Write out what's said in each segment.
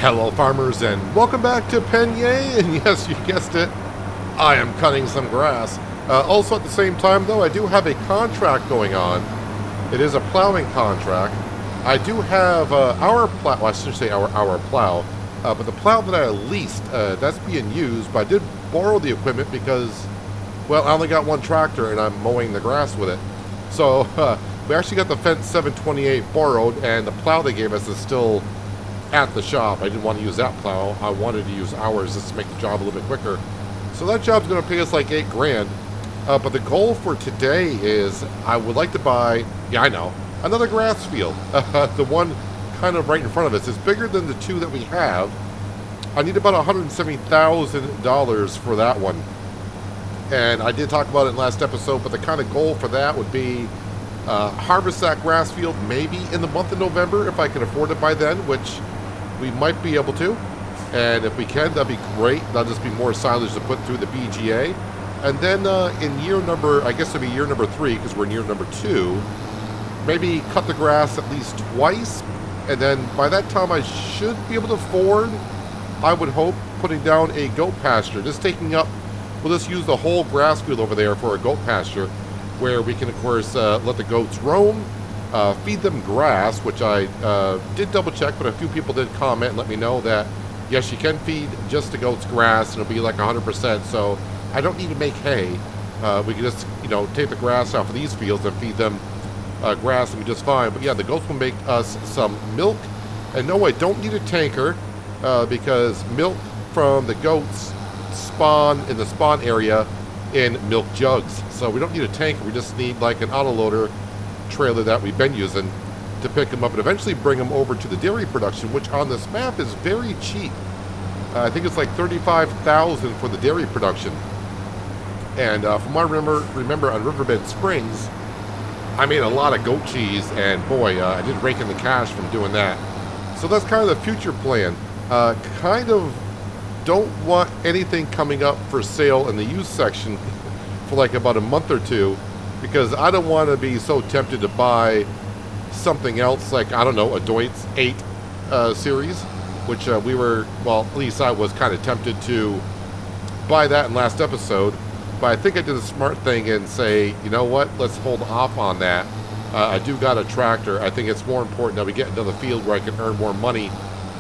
Hello farmers and welcome back to Pallegney, and yes, you guessed it, I am cutting some grass. Also at the same time though, I do have a contract going on. It is a plowing contract. I do have our plow, well, I should say our plow, but the plow that I leased, that's being used, but I did borrow the equipment because, well, I only got one tractor and I'm mowing the grass with it. So we actually got the Fence 728 borrowed, and the plow they gave us is still at the shop. I didn't want to use that plow. I wanted to use ours just to make the job a little bit quicker. So that job's going to pay us like $8 grand. But the goal for today is I would like to buy, yeah, I know, another grass field. The one kind of right in front of us is bigger than the two that we have. I need about $170,000 for that one. And I did talk about it in last episode, but the kind of goal for that would be harvest that grass field maybe in the month of November if I can afford it by then, which we might be able to. And if we can, that'd be great. That'll just be more silage to put through the BGA. And then in year number, I guess it'll be year number 3 because we're in year number 2, maybe cut the grass at least twice. And then by that time I should be able to afford, I would hope, putting down a goat pasture. Just taking up, we'll just use the whole grass field over there for a goat pasture, where we can, of course, let the goats roam, feed them grass, which I did double check, but a few people did comment and let me know that, yes, you can feed just the goats grass, and it'll be like 100%, so I don't need to make hay. We can just, take the grass off of these fields and feed them grass and be just fine. But yeah, the goats will make us some milk. And no, I don't need a tanker, because milk from the goats spawn in the spawn area in milk jugs. So we don't need a tanker, we just need like an autoloader trailer that we've been using to pick them up and eventually bring them over to the dairy production, which on this map is very cheap. I think it's like $35,000 for the dairy production. And from what I remember on Riverbend Springs, I made a lot of goat cheese, and boy, I did rake in the cash from doing that. So that's kind of the future plan. Kind of don't want anything coming up for sale in the used section for like about a month or two, because I don't want to be so tempted to buy something else like, I don't know, a Deutz 8 series, which we were, well, at least I was kind of tempted to buy that in last episode. But I think I did a smart thing and say, you know what, let's hold off on that. I do got a tractor. I think it's more important that we get into the field where I can earn more money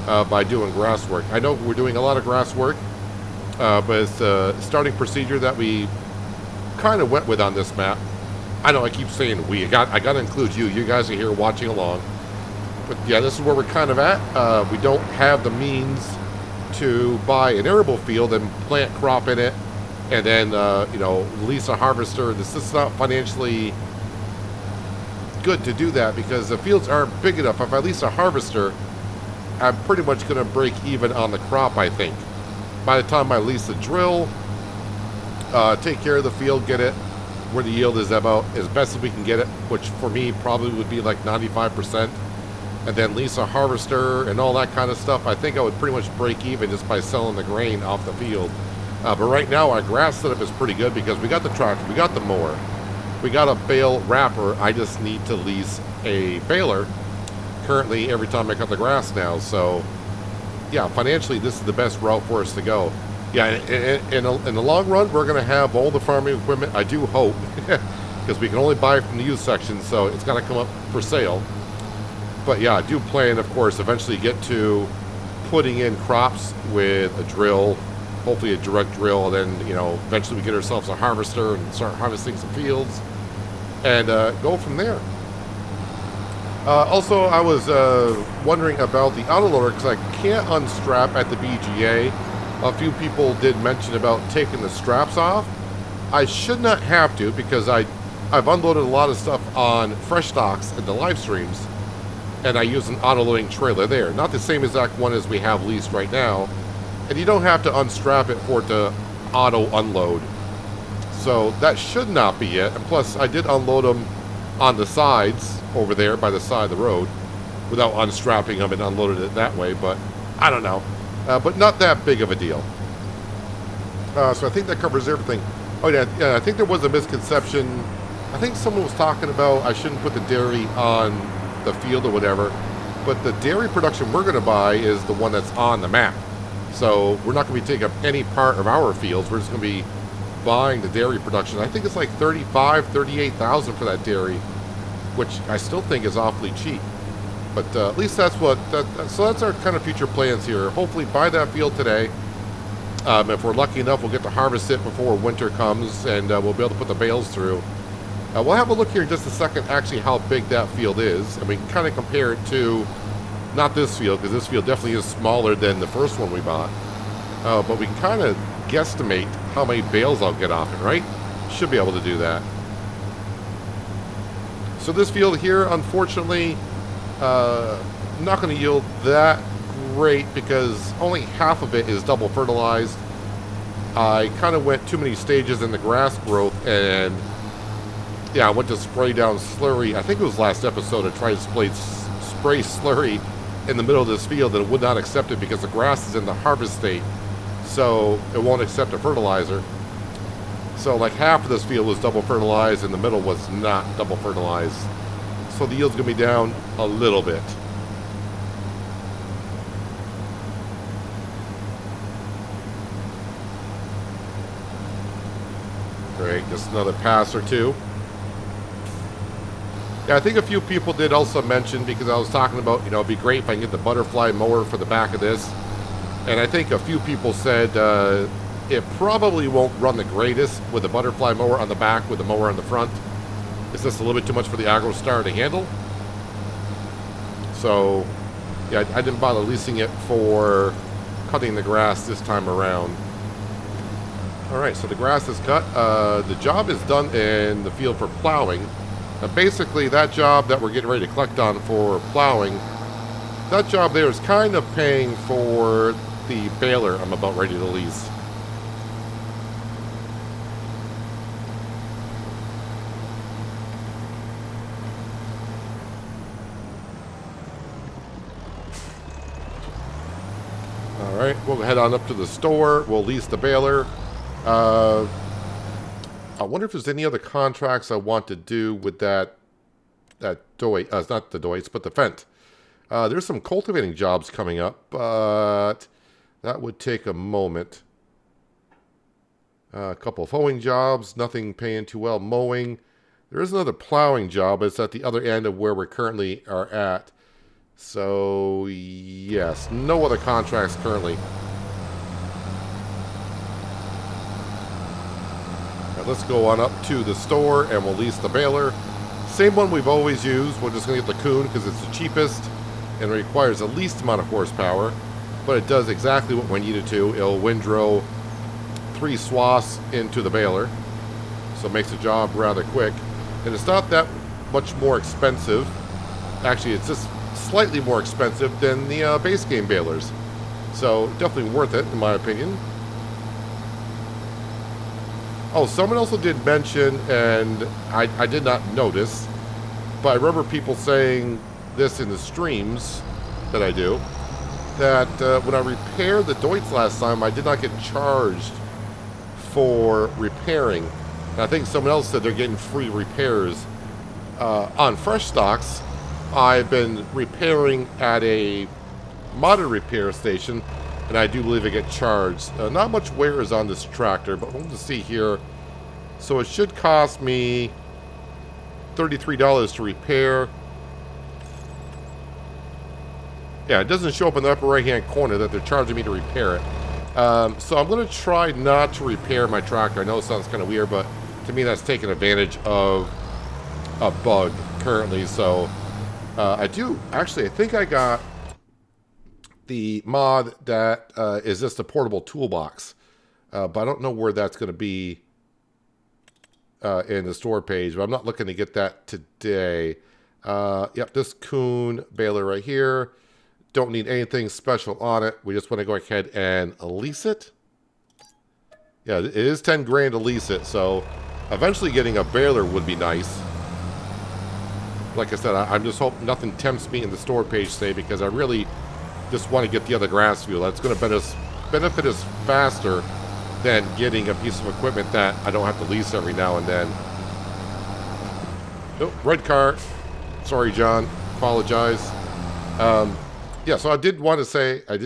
by doing grass work. I know we're doing a lot of grass work, but it's a starting procedure that we kind of went with on this map. I know I keep saying we. I got to include you. You guys are here watching along. But yeah, this is where we're kind of at. We don't have the means to buy an arable field and plant crop in it, and then lease a harvester. This is not financially good to do that because the fields aren't big enough. If I lease a harvester, I'm pretty much going to break even on the crop, I think. By the time I lease the drill, take care of the field, get it where the yield is about as best as we can get it, which for me probably would be like 95%, and then lease a harvester and all that kind of stuff, I think I would pretty much break even just by selling the grain off the field. But right now our grass setup is pretty good because we got the tractor, we got the mower, we got a bale wrapper. I just need to lease a baler currently every time I cut the grass now. So yeah, financially this is the best route for us to go. Yeah, in the long run we're going to have all the farming equipment, I do hope, because we can only buy from the used section, so it's got to come up for sale. But yeah, I do plan, of course, eventually get to putting in crops with a drill, hopefully a direct drill, and then, eventually we get ourselves a harvester and start harvesting some fields and go from there. Also, I was wondering about the autoloader because I can't unstrap at the BGA. A few people did mention about taking the straps off. I should not have to because I've unloaded a lot of stuff on fresh stocks and the live streams, and I use an auto-loading trailer there. Not the same exact one as we have leased right now. And you don't have to unstrap it for it to auto-unload. So that should not be it. And plus, I did unload them on the sides over there by the side of the road without unstrapping them and unloaded it that way. But I don't know. But not that big of a deal. So I think that covers everything. Oh yeah, I think there was a misconception. I think someone was talking about I shouldn't put the dairy on the field or whatever. but the dairy production we're going to buy is the one that's on the map. So we're not going to be taking up any part of our fields. We're just going to be buying the dairy production. I think it's like 35, 38,000 for that dairy, which I still think is awfully cheap. But at least that's what, so that's our kind of future plans here. Hopefully buy that field today. If we're lucky enough, we'll get to harvest it before winter comes, and we'll be able to put the bales through. We'll have a look here in just a second, actually, how big that field is. And we can kind of compare it to, not this field, because this field definitely is smaller than the first one we bought. But we can kind of guesstimate how many bales I'll get off it, right? Should be able to do that. So this field here, unfortunately, not going to yield that great because only half of it is double fertilized. I kind of went too many stages in the grass growth, and yeah, I went to spray down slurry. I think it was last episode. I tried to spray slurry in the middle of this field, and it would not accept it because the grass is in the harvest state, so it won't accept a fertilizer. So like half of this field was double fertilized, and the middle was not double fertilized. So the yield's going to be down a little bit. Great, just another pass or two. Yeah, I think a few people did also mention, because I was talking about, you know, it'd be great if I can get the butterfly mower for the back of this. And I think a few people said it probably won't run the greatest with the butterfly mower on the back with the mower on the front. It's just a little bit too much for the AgroStar to handle. So, yeah, I didn't bother leasing it for cutting the grass this time around. Alright, so the grass is cut. The job is done in the field for plowing. Now basically, that job that we're getting ready to collect on for plowing, that job there is kind of paying for the baler I'm about ready to lease. Alright, we'll head on up to the store. We'll lease the baler. I wonder if there's any other contracts I want to do with that Deutz, it's not the Deutz, but the Fendt. There's some cultivating jobs coming up, but that would take a moment. A couple of hoeing jobs, nothing paying too well. Mowing. There is another plowing job, but it's at the other end of where we currently are at. So, yes, no other contracts currently. Let's go on up to the store and we'll lease the baler. Same one we've always used. We're just going to get the Kuhn because it's the cheapest and requires the least amount of horsepower. But it does exactly what we need it to. It'll windrow 3 swaths into the baler. So it makes the job rather quick. And it's not that much more expensive. Actually, it's just slightly more expensive than the base game balers. So definitely worth it in my opinion. Oh, someone also did mention, and I did not notice, but I remember people saying this in the streams that I do, that when I repaired the Deutz last time, I did not get charged for repairing. And I think someone else said they're getting free repairs. On Fresh Stocks, I've been repairing at a modded repair station, and I do believe I get charged. Not much wear is on this tractor, but we'll see here. So it should cost me $33 to repair. Yeah, it doesn't show up in the upper right-hand corner that they're charging me to repair it. So I'm going to try not to repair my tractor. I know it sounds kind of weird, but to me that's taking advantage of a bug currently. So I think I got the mod that is just a portable toolbox, but I don't know where that's going to be in the store page, but I'm not looking to get that today. Yep, this Kuhn baler right here. Don't need anything special on it. We just want to go ahead and lease it. Yeah, it is 10 grand to lease it, so eventually getting a baler would be nice. Like I said, I'm just hoping nothing tempts me in the store page today because I really just want to get the other grass fuel. That's going to benefit us faster than getting a piece of equipment that I don't have to lease every now and then. Nope, red car. Sorry, John. Apologize. Yeah, so I did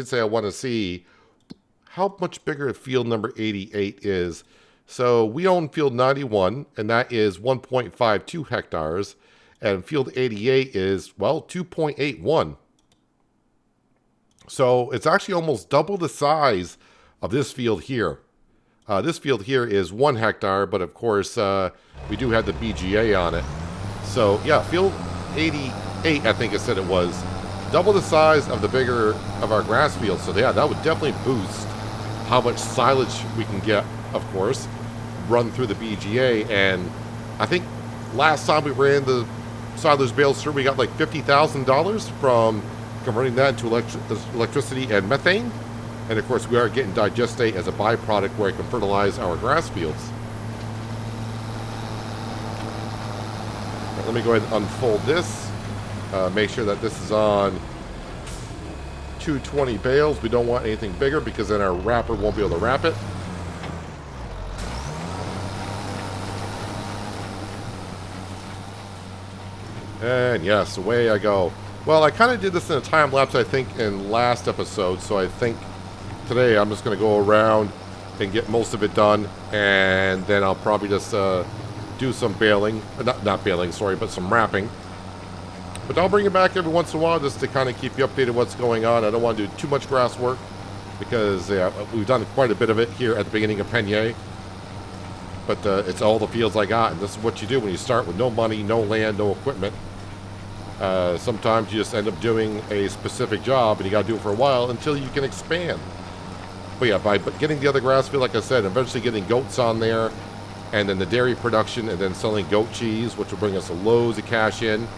say I want to see how much bigger field number 88 is. So we own field 91, and that is 1.52 hectares. And field 88 is, well, 2.81. So it's actually almost double the size of this field here. This field here is 1 hectare, but of course we do have the BGA on it. So yeah, field 88, I think it said it was, double the size of the bigger of our grass field. So yeah, that would definitely boost how much silage we can get, of course, run through the BGA. And I think last time we ran the silage bales through, we got like $50,000 from converting that into electricity and methane. And of course, we are getting digestate as a byproduct where it can fertilize our grass fields. Right, let me go ahead and unfold this. Make sure that this is on 220 bales. We don't want anything bigger because then our wrapper won't be able to wrap it. And yes, away I go. Well, I kind of did this in a time lapse, I think, in last episode. So I think today I'm just going to go around and get most of it done. And then I'll probably just do some baling. Not baling, sorry, but some wrapping. But I'll bring it back every once in a while just to kind of keep you updated what's going on. I don't want to do too much grass work because we've done quite a bit of it here at the beginning of Pallegney. But it's all the fields I got. And this is what you do when you start with no money, no land, no equipment. Sometimes you just end up doing a specific job and you got to do it for a while until you can expand. But yeah, by getting the other grass field, like I said, eventually getting goats on there, and then the dairy production, and then selling goat cheese, which will bring us loads of cash in.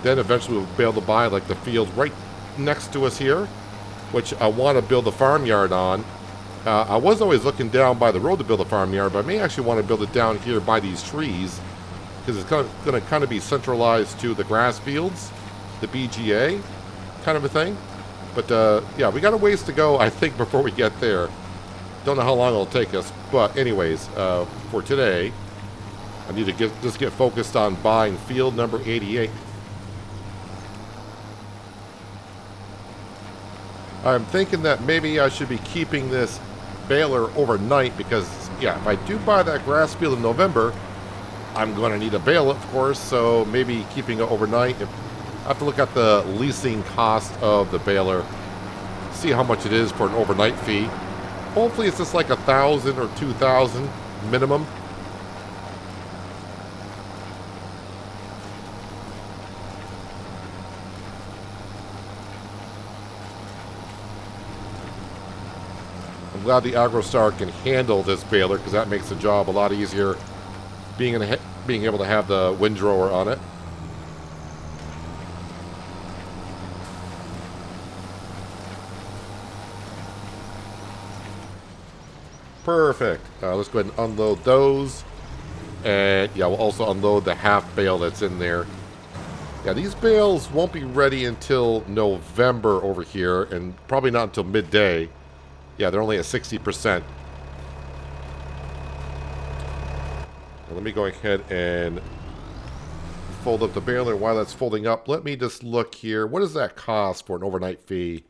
Then eventually we'll be able to buy like the field right next to us here, which I want to build a farmyard on. I was always looking down by the road to build a farmyard, but I may actually want to build it down here by these trees, because it's going to kind of be centralized to the grass fields, the BGA kind of a thing. But yeah, we got a ways to go, I think, before we get there. Don't know how long it'll take us. But anyways, for today, I need to just get focused on buying field number 88. I'm thinking that maybe I should be keeping this baler overnight because, yeah, if I do buy that grass field in November, I'm going to need a bale, of course, so maybe keeping it overnight. I have to look at the leasing cost of the baler, see how much it is for an overnight fee. Hopefully it's just like $1,000 or $2,000 minimum. I'm glad the AgroStar can handle this baler because that makes the job a lot easier, being able to have the windrower on it. Perfect. Let's go ahead and unload those. And yeah, we'll also unload the half bale that's in there. Yeah, these bales won't be ready until November over here, and probably not until midday. Yeah, they're only at 60%. Now, let me go ahead and fold up the baler. While that's folding up, let me just look here. What does that cost for an overnight fee?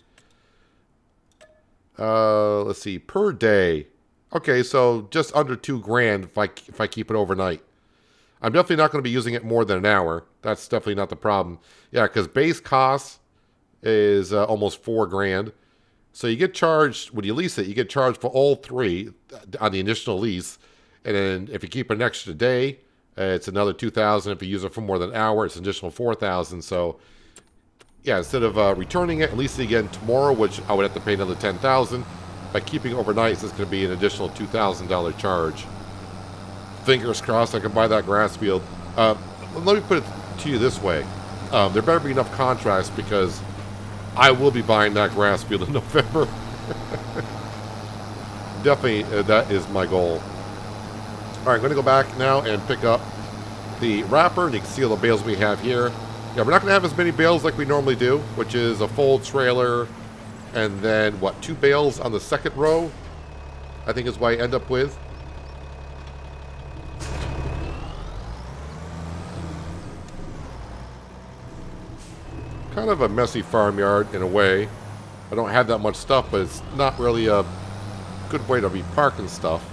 Let's see, per day. Okay, so just under $2,000 if I keep it overnight. I'm definitely not going to be using it more than an hour. That's definitely not the problem. Yeah, because base cost is almost $4,000. So you get charged, when you lease it, you get charged for all three on the initial lease. And then if you keep an extra day, it's another $2,000. If you use it for more than an hour, it's an additional $4,000. So yeah, instead of returning it and leasing it again tomorrow, which I would have to pay another $10,000, by keeping it overnight, it's going to be an additional $2,000 charge. Fingers crossed I can buy that grass field. Let me put it to you this way. There better be enough contracts because I will be buying that grass field in November. Definitely, that is my goal. All right, I'm going to go back now and pick up the wrapper. And you can see all the bales we have here. Yeah, we're not going to have as many bales like we normally do, which is a full trailer and then, what, 2 bales on the second row, I think is what I end up with. kind of a messy farmyard in a way. I don't have that much stuff, but it's not really a good way to be parking stuff.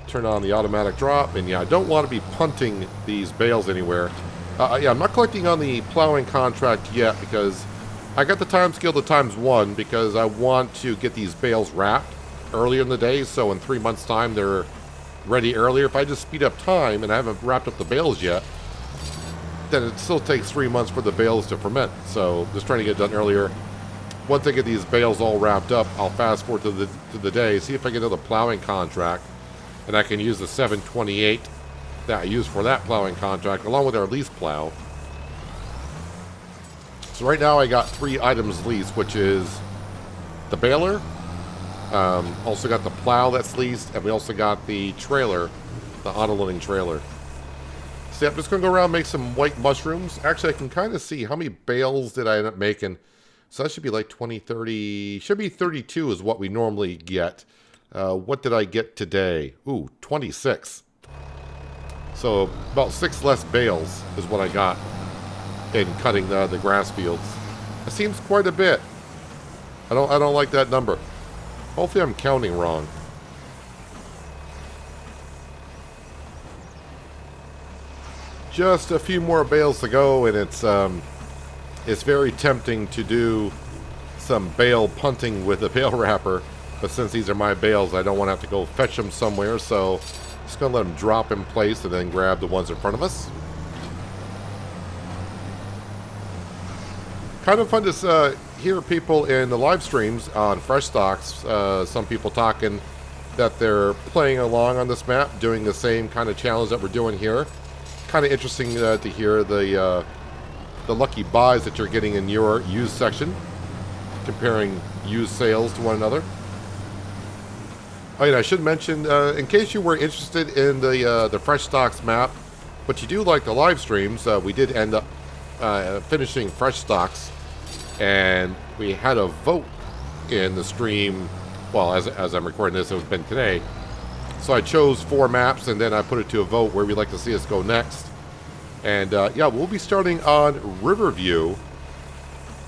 Turn on the automatic drop, and yeah, I don't want to be punting these bales anywhere. Yeah, I'm not collecting on the plowing contract yet because I got the time scale to ×1 because I want to get these bales wrapped earlier in the day, so in 3 months' time they're ready earlier. If I just speed up time and I haven't wrapped up the bales yet, then it still takes 3 months for the bales to ferment. So just trying to get it done earlier. Once I get these bales all wrapped up, I'll fast forward to the day, see if I get another plowing contract, and I can use the 728 that I use for that plowing contract along with our lease plow. So right now I got 3 items leased, which is the baler, also got the plow that's leased, and we also got the trailer, the auto-loading trailer. So yeah, I'm just going to go around and make some white mushrooms. Actually, I can kind of see how many bales did I end up making. So that should be like 20, 30, should be 32 is what we normally get. What did I get today? Ooh, 26. So about 6 less bales is what I got in cutting the grass fields. It seems quite a bit. I don't like that number. Hopefully I'm counting wrong. Just a few more bales to go, and it's very tempting to do some bale punting with a bale wrapper, but since these are my bales, I don't want to have to go fetch them somewhere, so just gonna let them drop in place and then grab the ones in front of us. Kind of fun to hear people in the live streams on Fresh Stocks, some people talking that they're playing along on this map, doing the same kind of challenge that we're doing here. Kind of interesting to hear the lucky buys that you're getting in your used section, comparing used sales to one another. Oh yeah, I should mention, in case you were interested in the Fresh Stocks map, but you do like the live streams, we did end up finishing Fresh Stocks, and we had a vote in the stream. Well, as I'm recording this, it's been today. So I chose 4 maps, and then I put it to a vote where we'd like to see us go next. And yeah, we'll be starting on Riverview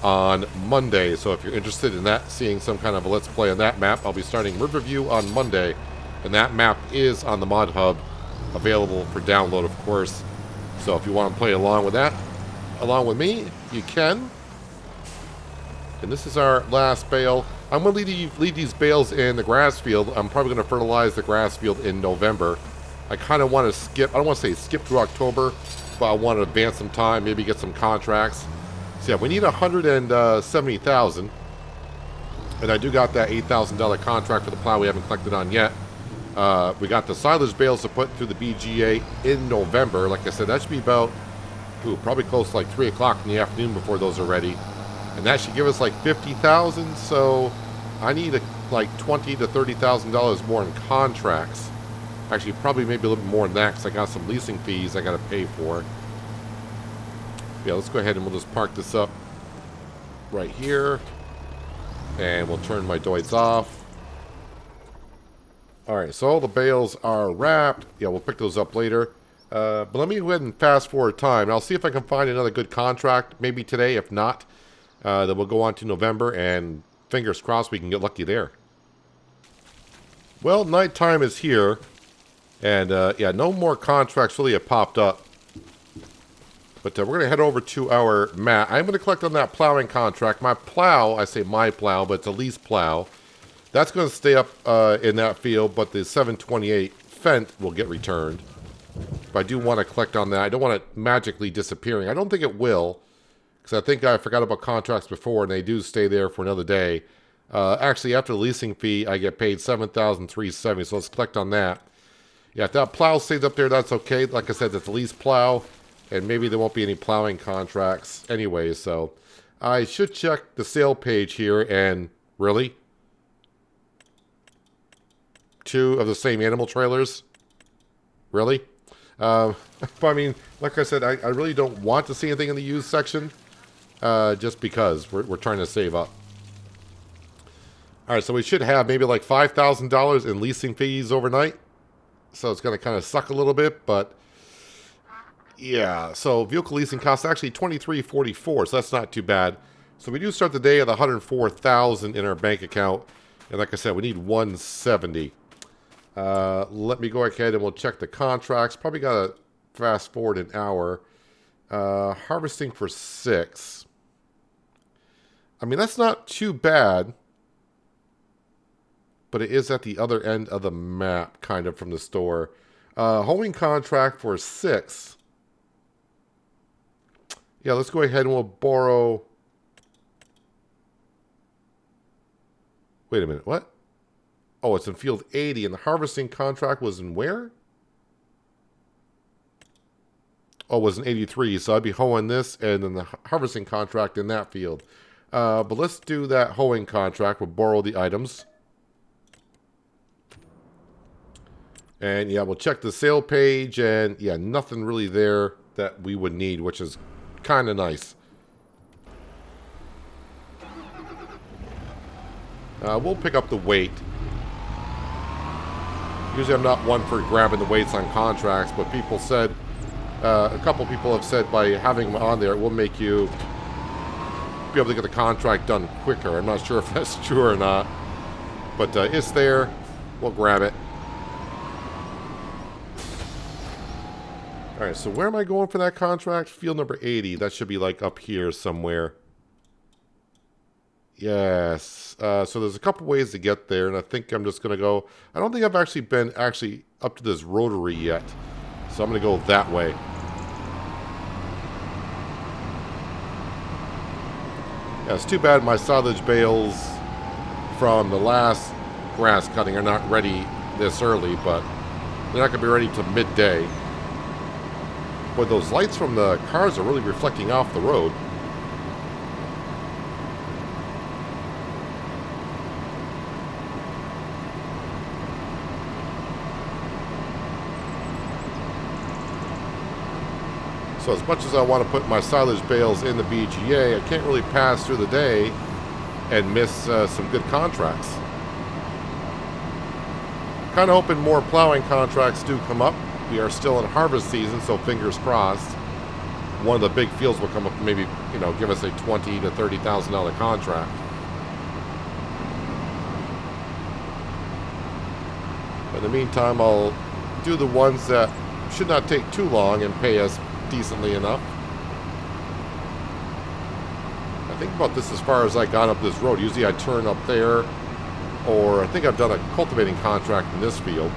on Monday. So if you're interested in that, seeing some kind of a Let's Play on that map, I'll be starting Riverview on Monday. And that map is on the Mod Hub, available for download, of course. So if you want to play along with that, along with me, you can. And this is our last bale. I'm going to leave these bales in the grass field. I'm probably going to fertilize the grass field in November. I kind of want to skip, I don't want to say skip through October, but I want to advance some time, maybe get some contracts. So yeah, we need 170,000. And I do got that $8,000 contract for the plow we haven't collected on yet. We got the silage bales to put through the BGA in November. Like I said, that should be about, probably close to like 3 o'clock in the afternoon before those are ready. And that should give us like 50,000, so I need like $20,000 to $30,000 more in contracts. Actually, probably maybe a little bit more than that, because I got some leasing fees I got to pay for. Yeah, let's go ahead and we'll just park this up right here. And we'll turn my Deutz off. Alright, so all the bales are wrapped. Yeah, we'll pick those up later. But let me go ahead and fast forward time. I'll see if I can find another good contract, maybe today. If not, then we'll go on to November, and fingers crossed we can get lucky there. Well, nighttime is here, and yeah, no more contracts really have popped up. But we're going to head over to our map. I'm going to collect on that plowing contract. My plow, I say my plow, but it's a lease plow. That's going to stay up in that field, but the 728 Fendt will get returned. But I do want to collect on that. I don't want it magically disappearing. I don't think it will, because I think I forgot about contracts before, and they do stay there for another day. Actually, after the leasing fee, I get paid $7,370, so let's collect on that. Yeah, if that plow stays up there, that's okay. Like I said, it's a lease plow, and maybe there won't be any plowing contracts anyway, so I should check the sale page here, and really? 2 of the same animal trailers? Really? But I mean, like I said, I really don't want to see anything in the used section. Just because we're trying to save up. Alright, so we should have maybe like $5,000 in leasing fees overnight. so it's going to kind of suck a little bit, but yeah. So vehicle leasing costs actually $23.44, so that's not too bad. So we do start the day at $104,000 in our bank account, and like I said, we need $170. Let me go ahead and we'll check the contracts. Probably got to fast forward an hour. Harvesting for 6. I mean, that's not too bad, but it is at the other end of the map, kind of, from the store. Holding contract for 6. Yeah, let's go ahead and we'll borrow... Wait a minute, what? Oh, it's in field 80, and the harvesting contract was in where? Oh, it was in 83, so I'd be hoeing this, and then the harvesting contract in that field. But let's do that hoeing contract. We'll borrow the items. And yeah, we'll check the sale page, and yeah, nothing really there that we would need, which is kind of nice. We'll pick up the weight. Usually I'm not one for grabbing the weights on contracts, but people said, a couple people have said by having them on there, it will make you be able to get the contract done quicker. I'm not sure if that's true or not, but it's there. We'll grab it. All right, so where am I going for that contract? Field number 80. That should be like up here somewhere. Yes. So there's a couple ways to get there, and I think I'm just going to go... I don't think I've actually been up to this rotary yet, so I'm going to go that way. Yeah, it's too bad my silage bales from the last grass cutting are not ready this early, but they're not going to be ready till midday. Boy, those lights from the cars are really reflecting off the road. So as much as I want to put my silage bales in the BGA, I can't really pass through the day and miss some good contracts. Kind of hoping more plowing contracts do come up. We are still in harvest season, so fingers crossed. One of the big fields will come up, maybe, you know, give us a $20,000 to $30,000 contract. But in the meantime, I'll do the ones that should not take too long and pay us decently enough. I think about this as far as I got up this road. Usually I turn up there, or I think I've done a cultivating contract in this field.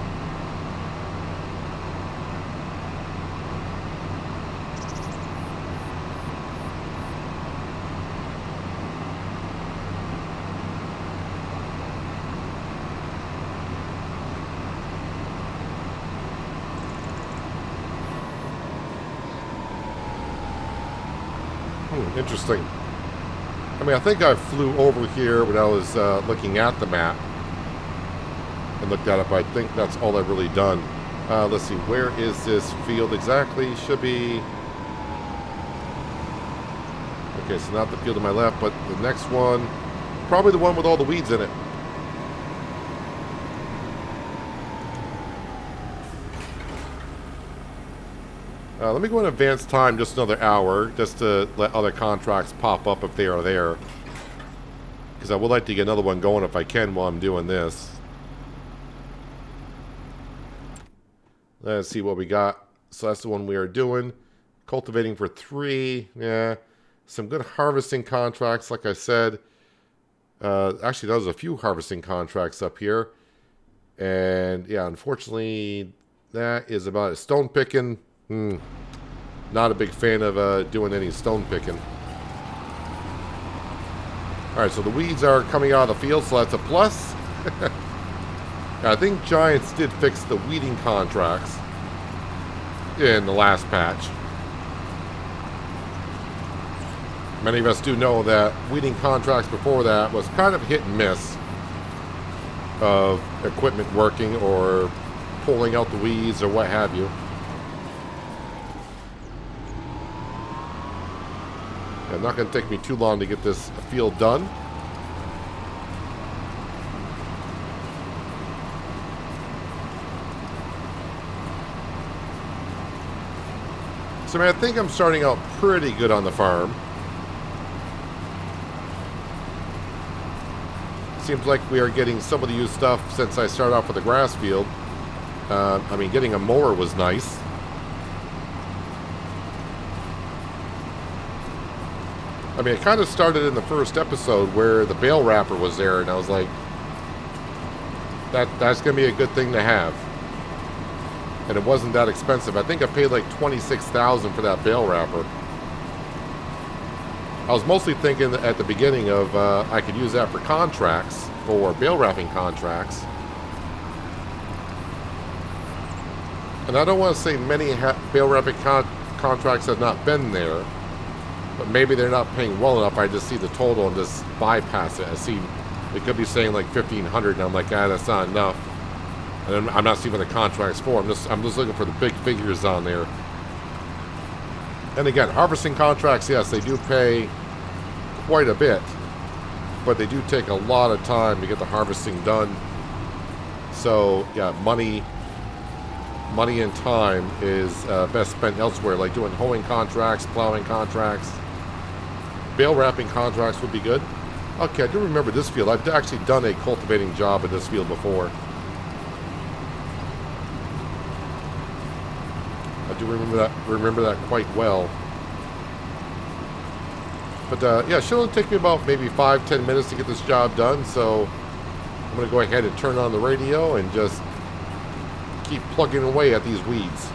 Interesting. I mean, I think I flew over here when I was looking at the map and looked at it, but I think that's all I've really done. Let's see, where is this field exactly? Should be... Okay, so not the field to my left, but the next one, probably the one with all the weeds in it. Let me go in advance time just another hour, just to let other contracts pop up if they are there. Because I would like to get another one going if I can while I'm doing this. Let's see what we got. So that's the one we are doing. Cultivating for 3. Yeah. Some good harvesting contracts, like I said. Actually, there was a few harvesting contracts up here. And yeah, unfortunately, that is about it. Stone picking. Not a big fan of doing any stone picking. Alright, so the weeds are coming out of the field, so that's a plus. I think Giants did fix the weeding contracts in the last patch. Many of us do know that weeding contracts before that was kind of hit and miss of equipment working or pulling out the weeds or what have you. It's not going to take me too long to get this field done. So, I mean, I think I'm starting out pretty good on the farm. Seems like we are getting some of the used stuff since I started off with the grass field. I mean, getting a mower was nice. I mean, it kind of started in the first episode where the bale wrapper was there, and I was like, that's going to be a good thing to have. And it wasn't that expensive. I think I paid like $26,000 for that bale wrapper. I was mostly thinking at the beginning of I could use that for contracts, for bale wrapping contracts. And I don't want to say many bale wrapping contracts have not been there, but maybe they're not paying well enough. I just see the total and just bypass it. I see it could be saying like $1,500, and I'm like, that's not enough. And I'm not seeing what the contract's for. I'm just looking for the big figures on there. And again, harvesting contracts, yes, they do pay quite a bit, but they do take a lot of time to get the harvesting done. So yeah, money and time is best spent elsewhere, like doing hoeing contracts, plowing contracts. Bale wrapping contracts would be good. Okay, I do remember this field. I've actually done a cultivating job in this field before. I do remember that quite well. But yeah, it should only take me about maybe 5-10 minutes to get this job done. So I'm going to go ahead and turn on the radio and just keep plugging away at these weeds.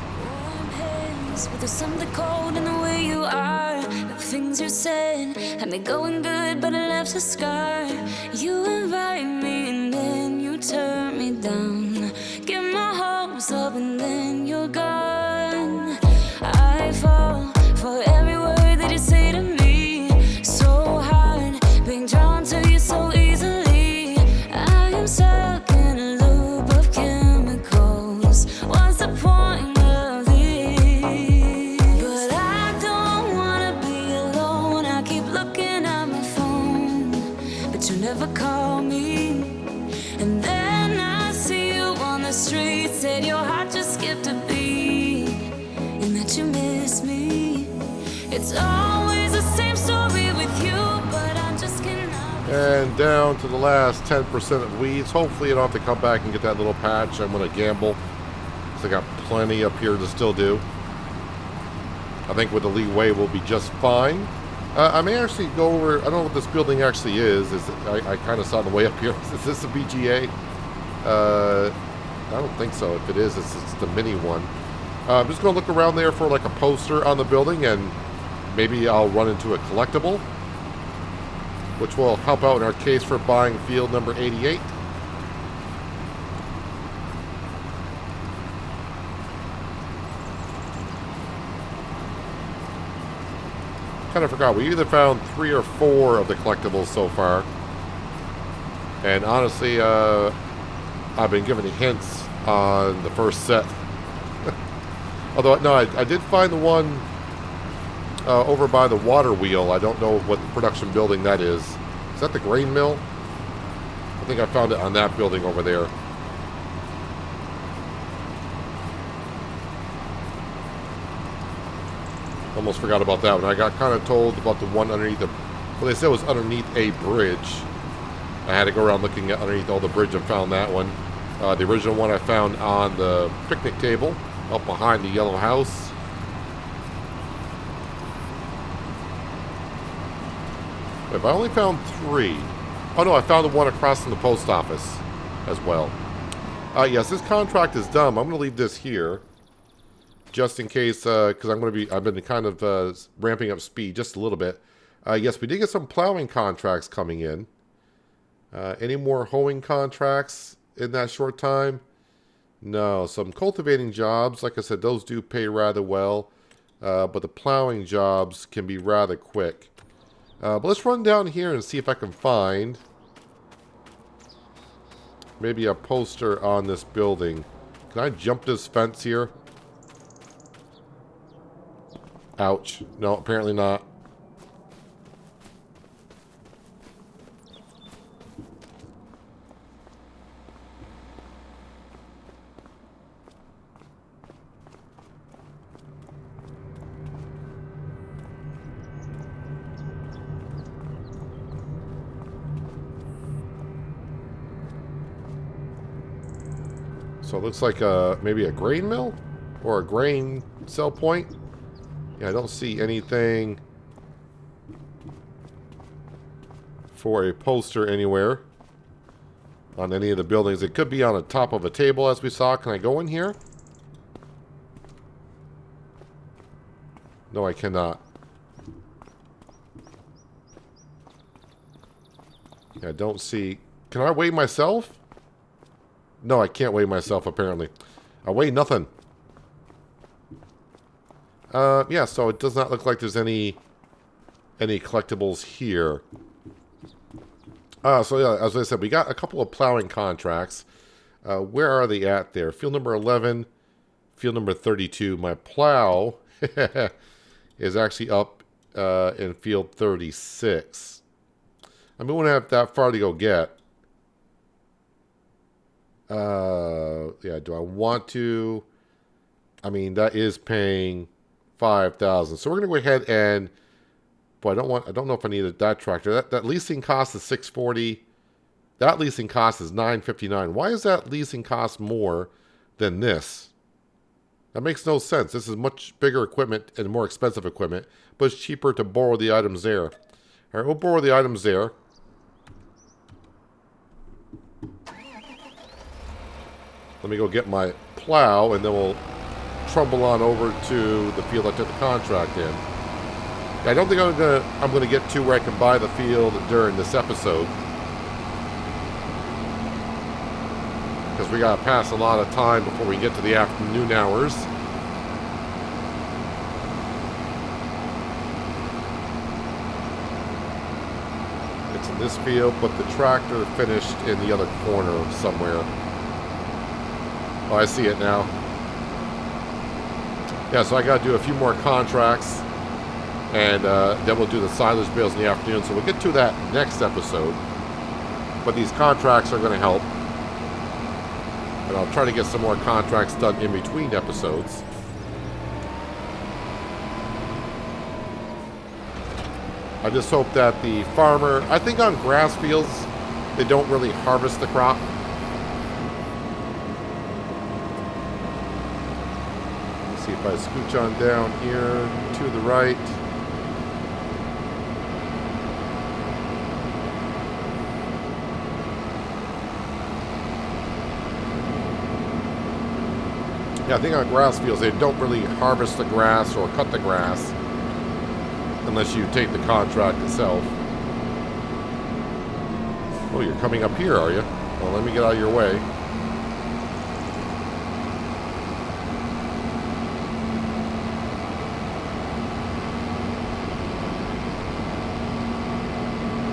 There's something cold in the way you are. The things you said had me going good, but it left a scar. You invite me and then you turn me down. Get my hopes up and then you're gone. I fall for every word that you say to me. So hard, being drawn to you so easily. I am stuck in a loop of chemicals. What's the point of this? But I don't wanna be alone. I keep looking at my phone, but you never call me. And then I see you on the street. Said your heart just skipped a beat, and that you miss me. It's always the same story with you, but I just cannot. And down to the last 10% of weeds. Hopefully I don't have to come back and get that little patch. I'm going to gamble, because I got plenty up here to still do. I think with the leeway we'll be just fine. I may actually go over, I don't know what this building actually is. I kind of saw on the way up here. Is this a BGA? I don't think so. If it is, it's the mini one. I'm just going to look around there for like a poster on the building, and maybe I'll run into a collectible, which will help out in our case for buying field number 88. Kind of forgot. We either found 3 or 4 of the collectibles so far. And honestly, I've been given hints on the first set. Although, no, I did find the one over by the water wheel. I don't know what production building that is. Is that the grain mill? I think I found it on that building over there. Almost forgot about that one. I got kind of told about the one underneath the... Well, they said it was underneath a bridge. I had to go around looking at underneath all the bridge and found that one. The original one I found on the picnic table up behind the yellow house. But I only found 3. Oh no, I found the one across from the post office as well. Yes, this contract is done. I'm going to leave this here, just in case, because I've been kind of ramping up speed just a little bit. Yes, we did get some plowing contracts coming in. Any more hoeing contracts in that short time? No. Some cultivating jobs, like I said, those do pay rather well. But the plowing jobs can be rather quick. But let's run down here and see if I can find maybe a poster on this building. Can I jump this fence here? Ouch. No, apparently not. So it looks like maybe a grain mill or a grain sell point. Yeah, I don't see anything for a poster anywhere on any of the buildings. It could be on the top of a table as we saw. Can I go in here? No, I cannot. Yeah, I don't see... Can I weigh myself? No, I can't weigh myself, apparently. I weigh nothing. Yeah, so it does not look like there's any collectibles here. So yeah, as I said, we got a couple of plowing contracts. Where are they at there? Field number 11, field number 32. My plow is actually up in field 36. I mean, we won't have that far to go get. Yeah, do I want to? I mean, that is paying 5,000. So we're gonna go ahead and. Boy, I don't know if I needed that tractor. That leasing cost is $640. That leasing cost is $959. Why is that leasing cost more than this? That makes no sense. This is much bigger equipment and more expensive equipment, but it's cheaper to borrow the items there. All right, we'll borrow the items there. Let me go get my plow, and then we'll trundle on over to the field I took the contract in. I don't think I'm gonna get to where I can buy the field during this episode, because we gotta pass a lot of time before we get to the afternoon hours. It's in this field, but the tractor finished in the other corner somewhere. Oh, I see it now. Yeah, so I gotta do a few more contracts. And then we'll do the silage bales in the afternoon. So we'll get to that next episode. But these contracts are going to help. And I'll try to get some more contracts done in between episodes. I just hope that the farmer... I think on grass fields, they don't really harvest the crop. Let's see if I scooch on down here to the right. Yeah, I think on grass fields, they don't really harvest the grass or cut the grass unless you take the contract itself. Oh, you're coming up here, are you? Well, let me get out of your way.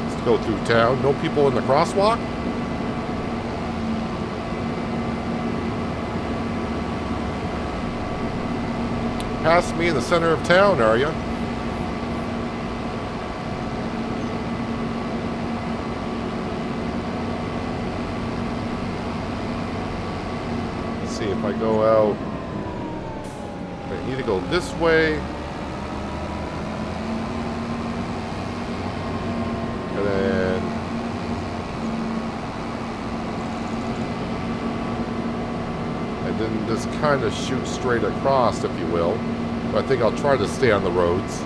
Let's go through town. No people in the crosswalk? Past me in the center of town, are you? Let's see if I go out. I need to go this way. And then... and then just kind of shoot straight across, if you will. But I think I'll try to stay on the roads.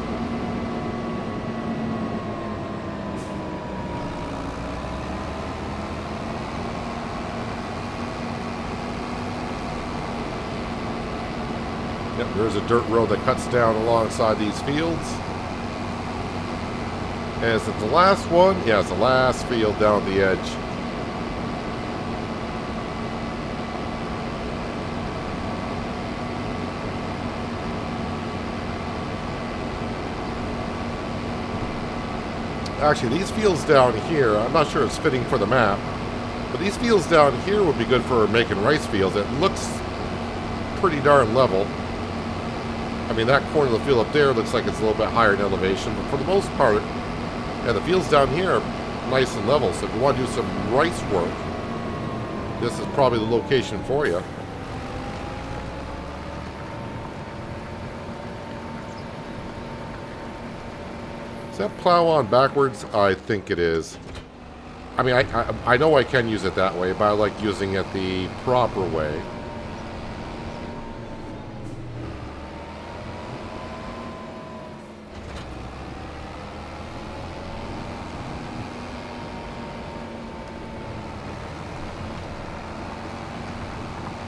Yep, there's a dirt road that cuts down alongside these fields. And is it the last one? Yeah, it's the last field down the edge. Actually, these fields down here, I'm not sure it's fitting for the map, but these fields down here would be good for making rice fields. It looks pretty darn level. I mean, that corner of the field up there looks like it's a little bit higher in elevation, but for the most part, yeah, the fields down here are nice and level. So if you want to do some rice work, this is probably the location for you. Is that plow on backwards? I think it is. I mean, I know I can use it that way, but I like using it the proper way.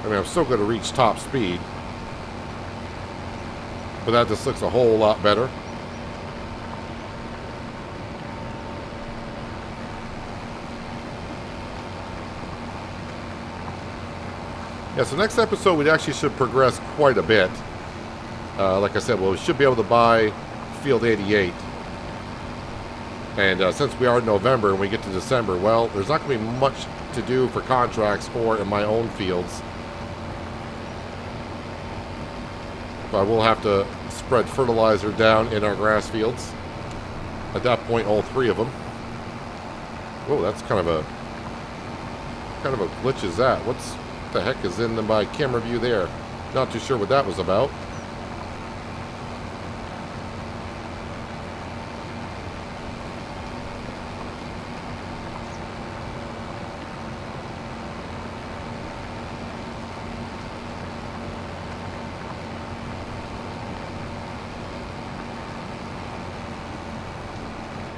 I mean, I'm still going to reach top speed. But that just looks a whole lot better. Yeah, so next episode we actually should progress quite a bit. Like I said, well, we should be able to buy Field 88. And since we are in November and we get to December, well, there's not going to be much to do for contracts or in my own fields. But I will have to spread fertilizer down in our grass fields. At that point, all three of them. Oh, that's kind of a glitch is that? What the heck is in my camera view there? Not too sure what that was about.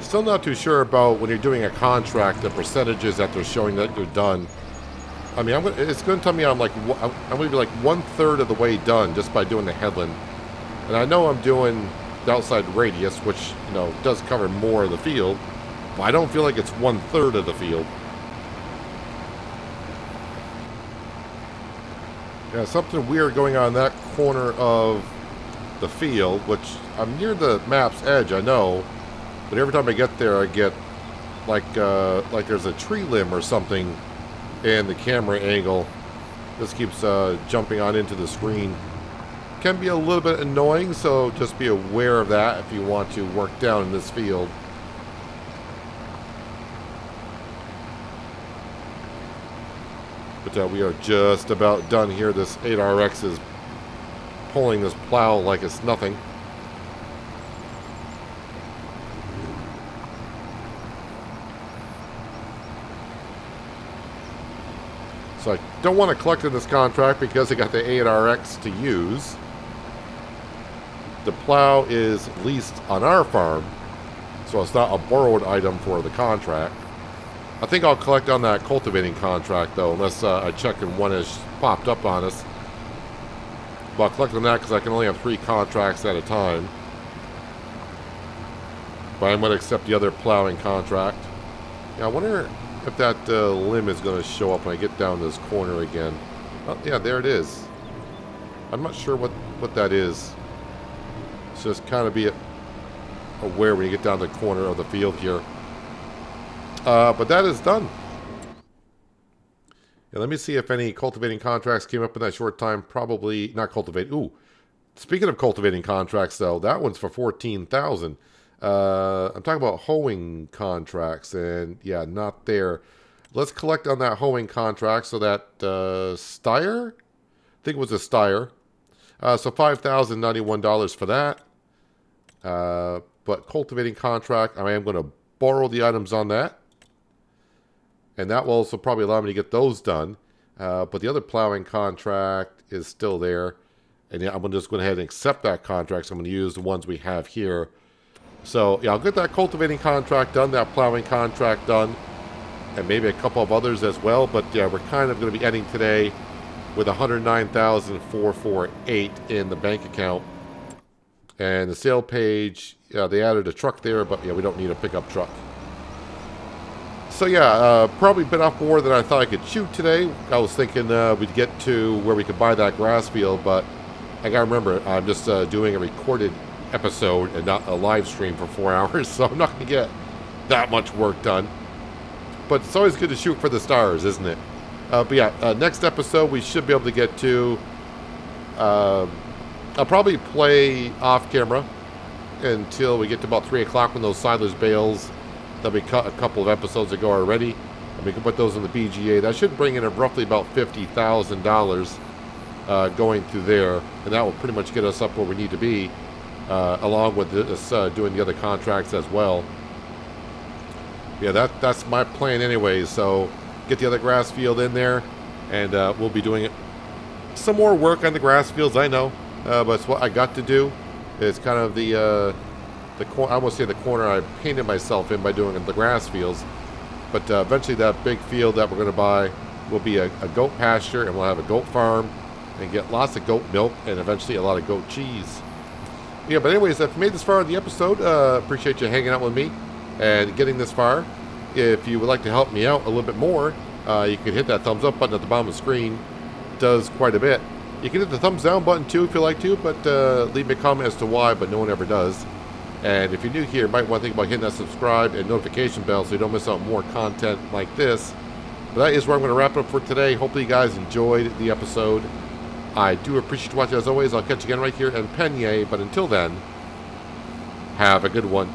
Still not too sure about when you're doing a contract, the percentages that they're showing that they're done. I mean, it's going to tell me I'm going to be like 1/3 of the way done just by doing the headland. And I know I'm doing the outside radius, which, you know, does cover more of the field. But I don't feel like it's 1/3 of the field. Yeah, something weird going on in that corner of the field, which I'm near the map's edge, I know. But every time I get there, I get like there's a tree limb or something in the camera angle. This keeps jumping on into the screen. Can be a little bit annoying, so just be aware of that if you want to work down in this field. But we are just about done here. This 8RX is pulling this plow like it's nothing. So I don't want to collect in this contract because I got the 8RX to use. The plow is leased on our farm, so it's not a borrowed item for the contract. I think I'll collect on that cultivating contract, though, unless I check and one has popped up on us. But I'll collect on that because I can only have 3 contracts at a time. But I'm going to accept the other plowing contract. Yeah, I wonder if that limb is going to show up when I get down this corner again. Oh, yeah, there it is. I'm not sure what that is. So just kind of be aware when you get down the corner of the field here. But that is done. Yeah, let me see if any cultivating contracts came up in that short time. Probably not cultivate. Ooh, speaking of cultivating contracts, though, that one's for $14,000. I'm talking about hoeing contracts, and yeah, not there. Let's collect on that hoeing contract. So that Steyr, I think it was a Steyr. So $5,091 for that. But cultivating contract, I am going to borrow the items on that. And that will also probably allow me to get those done. But the other plowing contract is still there. And yeah, I'm going to just go ahead and accept that contract. So I'm going to use the ones we have here. So yeah, I'll get that cultivating contract done, that plowing contract done, and maybe a couple of others as well. But yeah, we're kind of going to be ending today with $109,448 in the bank account. And the sale page, they added a truck there, but yeah, we don't need a pickup truck. So yeah, probably bit off more than I thought I could shoot today. I was thinking we'd get to where we could buy that grass field, but I gotta remember, I'm just doing a recorded episode and not a live stream for 4 hours, so I'm not going to get that much work done. But it's always good to shoot for the stars, isn't it? But yeah, next episode we should be able to get to... I'll probably play off camera until we get to about 3 o'clock when those Siler's bales that we cut a couple of episodes ago already. And we can put those in the BGA. That should bring in roughly about $50,000 going through there. And that will pretty much get us up where we need to be. Along with this, doing the other contracts as well. Yeah, that's my plan anyway. So get the other grass field in there, and we'll be doing some more work on the grass fields. I know, but it's what I got to do. It's kind of the I almost say the corner I painted myself in by doing the grass fields. But eventually, that big field that we're going to buy, will be a goat pasture, and we'll have a goat farm and get lots of goat milk and eventually a lot of goat cheese. Yeah, but anyways, if you made this far in the episode, appreciate you hanging out with me and getting this far. If you would like to help me out a little bit more, you can hit that thumbs up button at the bottom of the screen. It does quite a bit. You can hit the thumbs down button too if you like to, but leave me a comment as to why, but no one ever does. And if you're new here, you might want to think about hitting that subscribe and notification bell so you don't miss out more content like this. But that is where I'm going to wrap it up for today. Hopefully you guys enjoyed the episode. I do appreciate you watching as always. I'll catch you again right here in Pallegney. But until then, have a good one.